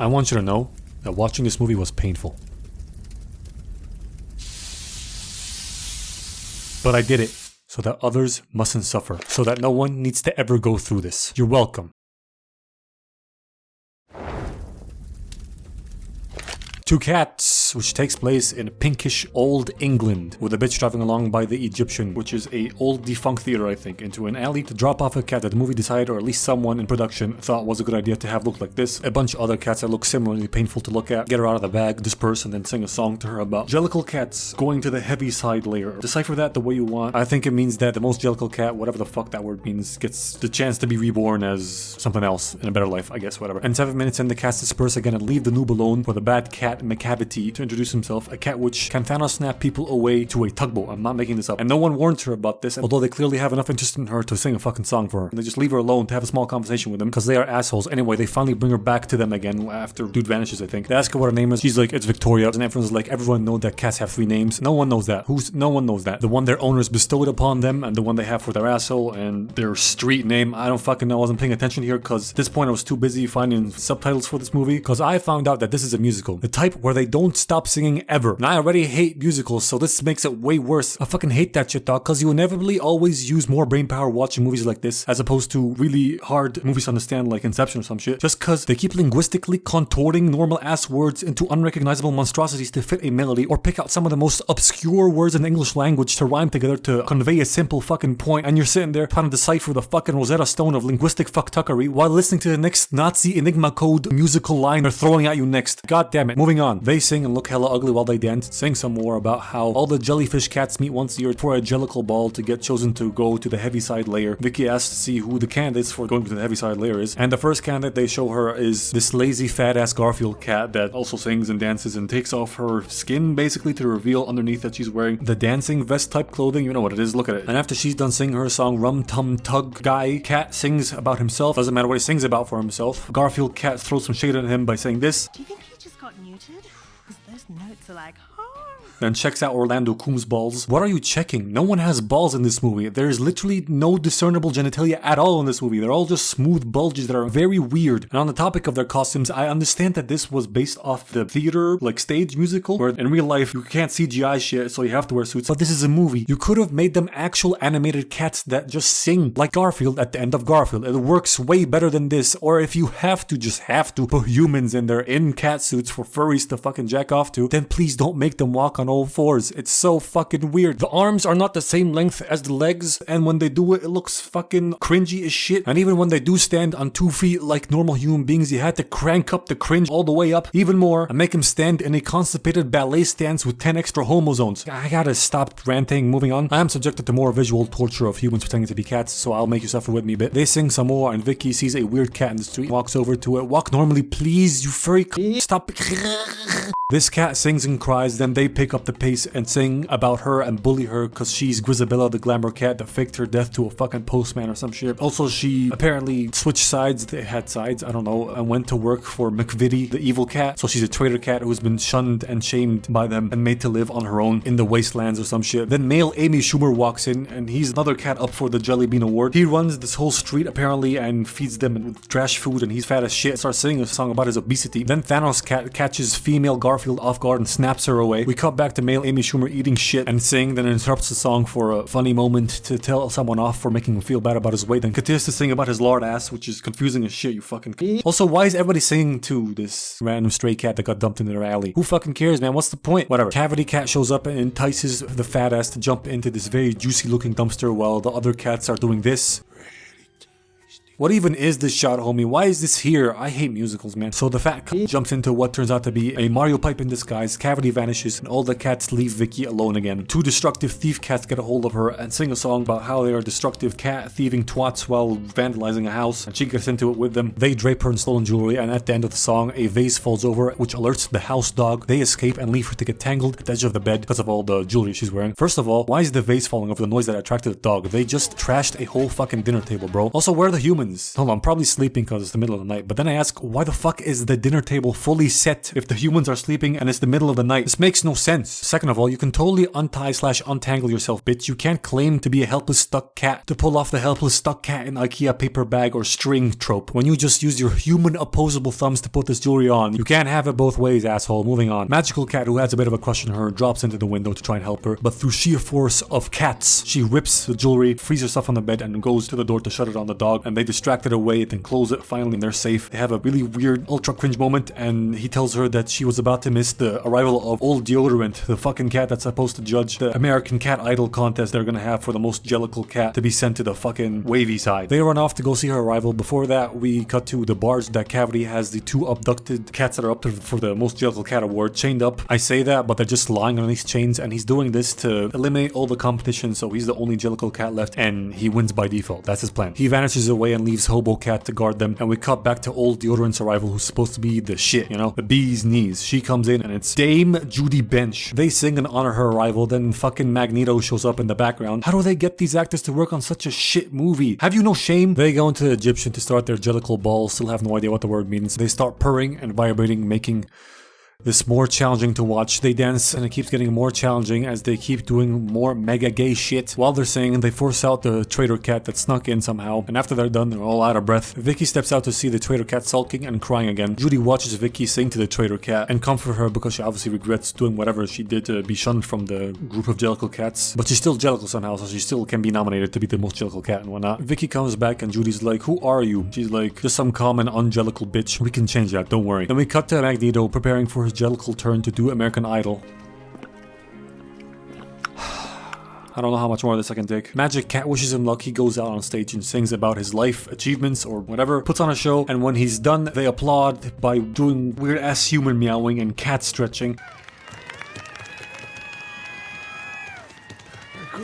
I want you to know that watching this movie was painful. But I did it so that others mustn't suffer, so that no one needs to ever go through this. You're welcome. Two Cats, which takes place in pinkish old England, with a bitch driving along by the Egyptian, which is a old defunct theater I think, into an alley to drop off a cat that the movie decided, or at least someone in production thought was a good idea to have look like this. A bunch of other cats that look similarly painful to look at, get her out of the bag, disperse, and then sing a song to her about Jellicle cats going to the heavy side layer. Decipher that the way you want. I think it means that the most Jellicle cat, whatever the fuck that word means, gets the chance to be reborn as something else in a better life, I guess, whatever. And 7 minutes in, the cats disperse again and leave the noob alone for the bad cat McCavity to introduce himself, a cat which can Thanos snap people away to a tugboat. I'm not making this up. And no one warns her about this, although they clearly have enough interest in her to sing a fucking song for her. And they just leave her alone to have a small conversation with them because they are assholes. Anyway, they finally bring her back to them again after dude vanishes, I think. They ask her what her name is. She's like, it's Victoria. And everyone's like, everyone knows that cats have 3 names. No one knows that. No one knows that. The one their owners bestowed upon them and the one they have for their asshole and their street name. I don't fucking know. I wasn't paying attention here because at this point I was too busy finding subtitles for this movie because I found out that this is a musical. The type where they don't stop singing ever. And I already hate musicals, so this makes it way worse. I fucking hate that shit, dog, because you inevitably always use more brain power watching movies like this as opposed to really hard movies to understand like Inception or some shit. Just because they keep linguistically contorting normal ass words into unrecognizable monstrosities to fit a melody, or pick out some of the most obscure words in the English language to rhyme together to convey a simple fucking point, and you're sitting there trying to decipher the fucking Rosetta Stone of linguistic fucktuckery while listening to the next Nazi Enigma code musical line they're throwing at you next. God damn it. Moving on. They sing and look hella ugly while they dance, sing some more about how all the jellyfish cats meet once a year for a Jellicle Ball to get chosen to go to the heaviside layer. Vicky asks to see who the candidates for going to the heaviside layer is, and the first candidate they show her is this lazy fat ass Garfield cat that also sings and dances and takes off her skin basically to reveal underneath that she's wearing the dancing vest type clothing. You know what it is, look at it. And after she's done singing her song Rum Tum Tug Guy, Cat sings about himself. Doesn't matter what he sings about for himself. Garfield cat throws some shade at him by saying this. Do you think he just got neutered? Because those notes are like, Then checks out Orlando Coombs' balls. What are you checking? No one has balls in this movie. There is literally no discernible genitalia at all in this movie. They're all just smooth bulges that are very weird. And on the topic of their costumes, I understand that this was based off the theater, like stage musical, where in real life you can't CGI shit, so you have to wear suits. But this is a movie. You could have made them actual animated cats that just sing like Garfield at the end of Garfield. It works way better than this. Or if you have to put humans in there in cat suits for furries to fucking jack off to, then please don't make them walk on all 4s. It's so fucking weird. The arms are not the same length as the legs, and when they do it, it looks fucking cringy as shit. And even when they do stand on 2 feet like normal human beings, you had to crank up the cringe all the way up even more and make him stand in a constipated ballet stance with 10 extra homozones. I gotta stop ranting. Moving on. I am subjected to more visual torture of humans pretending to be cats, so I'll make you suffer with me a bit. They sing some more, and Vicky sees a weird cat in the street, walks over to it. Walk normally, please, you furry. Stop. This cat sings and cries, then they pick up the pace and sing about her and bully her because she's Grisabella, the glamour cat that faked her death to a fucking postman or some shit. Also, she apparently switched sides, they had sides, I don't know, and went to work for McVitie, the evil cat. So she's a traitor cat who's been shunned and shamed by them and made to live on her own in the wastelands or some shit. Then male Amy Schumer walks in, and he's another cat up for the Jelly Bean Award. He runs this whole street apparently and feeds them with trash food, and he's fat as shit. Starts singing a song about his obesity. Then Thanos cat catches female Garfield off guard and snaps her away. We cut back to male Amy Schumer eating shit and sing, then interrupts the song for a funny moment to tell someone off for making him feel bad about his weight, then continues to sing about his lard ass, which is confusing as shit, you fucking Also, why is everybody singing to this random stray cat that got dumped into their alley? Who fucking cares, man? What's the point? Whatever. Cavity cat shows up and entices the fat ass to jump into this very juicy looking dumpster while the other cats are doing this. What even is this shot, homie? Why is this here? I hate musicals, man. So the fat cat jumps into what turns out to be a Mario pipe in disguise, Cavity vanishes, and all the cats leave Vicky alone again. 2 destructive thief cats get a hold of her and sing a song about how they are destructive cat thieving twats while vandalizing a house, and she gets into it with them. They drape her in stolen jewelry, and at the end of the song, a vase falls over, which alerts the house dog. They escape and leave her to get tangled at the edge of the bed because of all the jewelry she's wearing. First of all, why is the vase falling over the noise that attracted the dog? They just trashed a whole fucking dinner table, bro. Also, where are the humans? humans. Hold on, I'm probably sleeping because it's the middle of the night. But then I ask, why the fuck is the dinner table fully set if the humans are sleeping and it's the middle of the night? This makes no sense. Second of all, you can totally untie/untangle yourself, bitch. You can't claim to be a helpless stuck cat to pull off the helpless stuck cat in IKEA paper bag or string trope when you just use your human opposable thumbs to put this jewelry on. You can't have it both ways, asshole. Moving on. Magical cat, who has a bit of a crush on her, drops into the window to try and help her, but through sheer force of cats, she rips the jewelry, frees herself on the bed, and goes to the door to shut it on the dog, and they distract it away, then close it finally, and they're safe. They have a really weird, ultra cringe moment, and he tells her that she was about to miss the arrival of Old Deodorant, the fucking cat that's supposed to judge the American Cat Idol contest they're gonna have for the most Jellicle cat to be sent to the fucking wavy side. They run off to go see her arrival. Before that, we cut to the barge that Cavity has the 2 abducted cats that are up for the most Jellicle cat award chained up. I say that, but they're just lying on these chains, and he's doing this to eliminate all the competition, so he's the only Jellicle cat left, and he wins by default. That's his plan. He vanishes away and leaves Hobo Cat to guard them, and we cut back to Old Deodorant's arrival, who's supposed to be the shit, you know? The bee's knees. She comes in, and it's Dame Judy Bench. They sing and honor her arrival, then fucking Magneto shows up in the background. How do they get these actors to work on such a shit movie? Have you no shame? They go into the Egyptian to start their Jellicle Ball, still have no idea what the word means. They start purring and vibrating, making this more challenging to watch. They dance and it keeps getting more challenging as they keep doing more mega gay shit. While they're singing, they force out the traitor cat that snuck in somehow, and after they're done, they're all out of breath. Vicky steps out to see the traitor cat sulking and crying again. Judy watches Vicky sing to the traitor cat and comfort her because she obviously regrets doing whatever she did to be shunned from the group of Jellicle cats, but she's still Jellicle somehow, so she still can be nominated to be the most Jellicle cat and whatnot. Vicky comes back and Judy's like, who are you? She's like, just some common un-Jellicle bitch. We can change that, don't worry. Then we cut to Magneto preparing for his Jellicle turn to do American Idol. I don't know how much more of this I can take. Magic Cat wishes him luck. He goes out on stage and sings about his life, achievements, or whatever, puts on a show, and when he's done, they applaud by doing weird ass human meowing and cat stretching.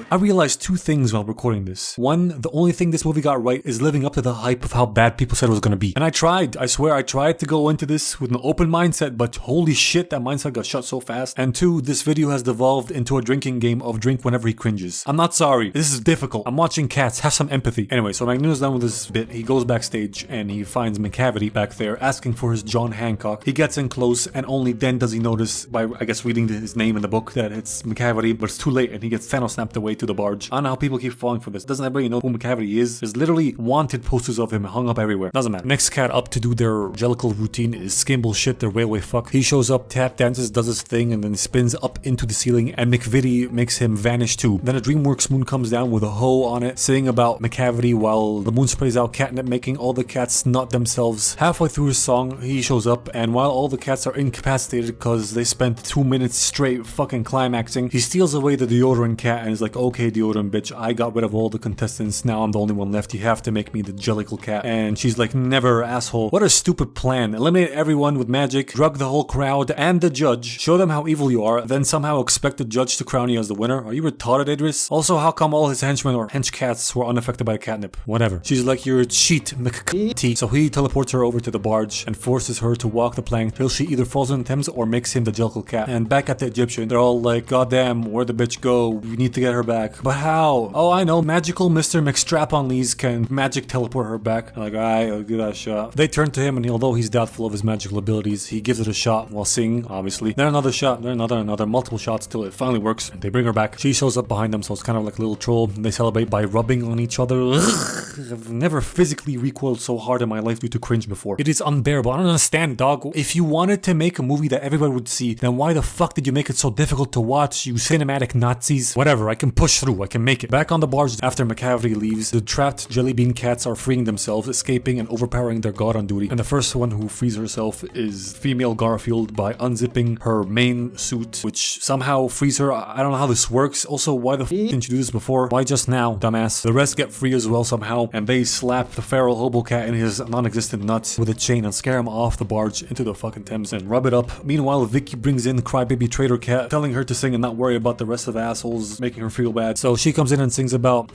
I realized 2 things while recording this. One, the only thing this movie got right is living up to the hype of how bad people said it was gonna be. And I tried, I swear I tried to go into this with an open mindset, but holy shit, that mindset got shut so fast. And 2, this video has devolved into a drinking game of drink whenever he cringes. I'm not sorry, this is difficult. I'm watching cats, have some empathy. Anyway, so Magneto's done with this bit, he goes backstage and he finds McCavity back there asking for his John Hancock. He gets in close and only then does he notice, by I guess reading his name in the book, that it's McCavity, but it's too late and he gets Thanos snapped away to the barge. I don't know how people keep falling for this. Doesn't everybody know who McCavity is? There's literally wanted posters of him hung up everywhere. Doesn't matter. Next cat up to do their Jellicle routine is Skimble Shit, their railway fuck. He shows up, tap dances, does his thing, and then spins up into the ceiling, and McVitie makes him vanish too. Then a DreamWorks moon comes down with a hoe on it, singing about McCavity while the moon sprays out catnip, making all the cats nut themselves. Halfway through his song, he shows up, and while all the cats are incapacitated because they spent 2 minutes straight fucking climaxing, he steals away the deodorant cat and is like, okay, deodorant bitch, I got rid of all the contestants, now I'm the only one left, you have to make me the Jellicle cat. And she's like, never, asshole. What a stupid plan. Eliminate everyone with magic, drug the whole crowd and the judge, show them how evil you are, then somehow expect the judge to crown you as the winner? Are you retarded, Idris? Also, how come all his henchmen or hench cats were unaffected by catnip? Whatever. She's like, you're a cheat, McCalmon. So he teleports her over to the barge and forces her to walk the plank till she either falls in the Thames or makes him the Jellicle cat. And back at the Egyptian, they're all like, goddamn, where'd the bitch go? We need to get her back. But how? Oh, I know, magical Mr. McStrap-on-Lees can magic teleport her back. I'm like, alright, I'll give that a shot. They turn to him and although he's doubtful of his magical abilities, he gives it a shot while singing, obviously. Then another shot, then another, multiple shots till it finally works. And they bring her back. She shows up behind them, so it's kind of like a little troll. They celebrate by rubbing on each other. I've never physically recoiled so hard in my life due to cringe before. It is unbearable. I don't understand, dog. If you wanted to make a movie that everybody would see, then why the fuck did you make it so difficult to watch, you cinematic Nazis? Whatever, I can push through, I can make it. Back on the barge after McCavity leaves, the trapped jelly bean cats are freeing themselves, escaping and overpowering their god on duty. And the first one who frees herself is female Garfield by unzipping her main suit, which somehow frees her. I don't know how this works. Also, why the f didn't you do this before? Why just now, dumbass? The rest get free as well somehow, and they slap the feral hobo cat in his non-existent nuts with a chain and scare him off the barge into the fucking Thames and rub it up. Meanwhile, Vicky brings in the crybaby traitor cat, telling her to sing and not worry about the rest of the assholes, making her feel bad. So she comes in and sings about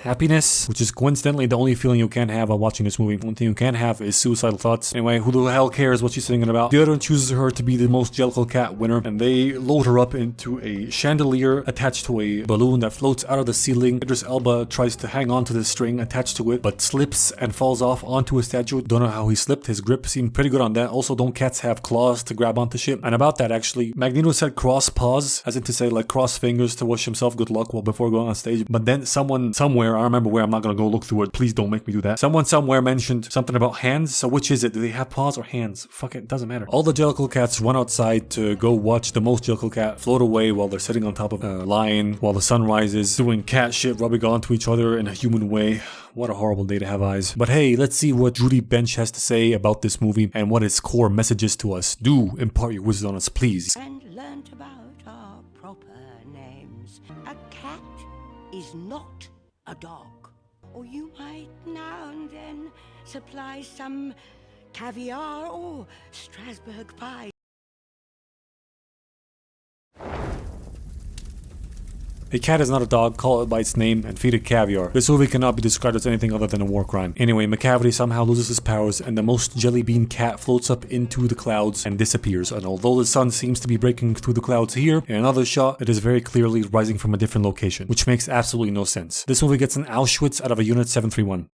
Happiness, which is coincidentally the only feeling you can have while watching this movie. One thing you can have is suicidal thoughts. Anyway, who the hell cares what she's thinking about? The other one chooses her to be the most Jellicle cat winner, and they load her up into a chandelier attached to a balloon that floats out of the ceiling. Idris Elba tries to hang on to the string attached to it, but slips and falls off onto a statue. Don't know how he slipped. His grip seemed pretty good on that. Also, don't cats have claws to grab onto shit? And about that, actually, Magneto said cross paws, as in to say like cross fingers to wish himself good luck while before going on stage. But then someone somewhere, I don't remember where, I'm not gonna go look through it. Please don't make me do that. Someone somewhere mentioned something about hands. So which is it? Do they have paws or hands? Fuck it, doesn't matter. All the Jellicle cats run outside to go watch the most Jellicle cat float away while they're sitting on top of a lion while the sun rises, doing cat shit, rubbing onto each other in a human way. What a horrible day to have eyes. But hey, let's see what Judy Bench has to say about this movie and what its core message is to us. Do impart your wisdom on us, please. And learnt about our proper names. A cat is not a dog. Or you might now and then supply some caviar or Strasbourg pie. A cat is not a dog, call it by its name, and feed it caviar. This movie cannot be described as anything other than a war crime. Anyway, McCavity somehow loses his powers, and the most jelly bean cat floats up into the clouds and disappears. And although the sun seems to be breaking through the clouds here, in another shot, it is very clearly rising from a different location, which makes absolutely no sense. This movie gets an Auschwitz out of a Unit 731.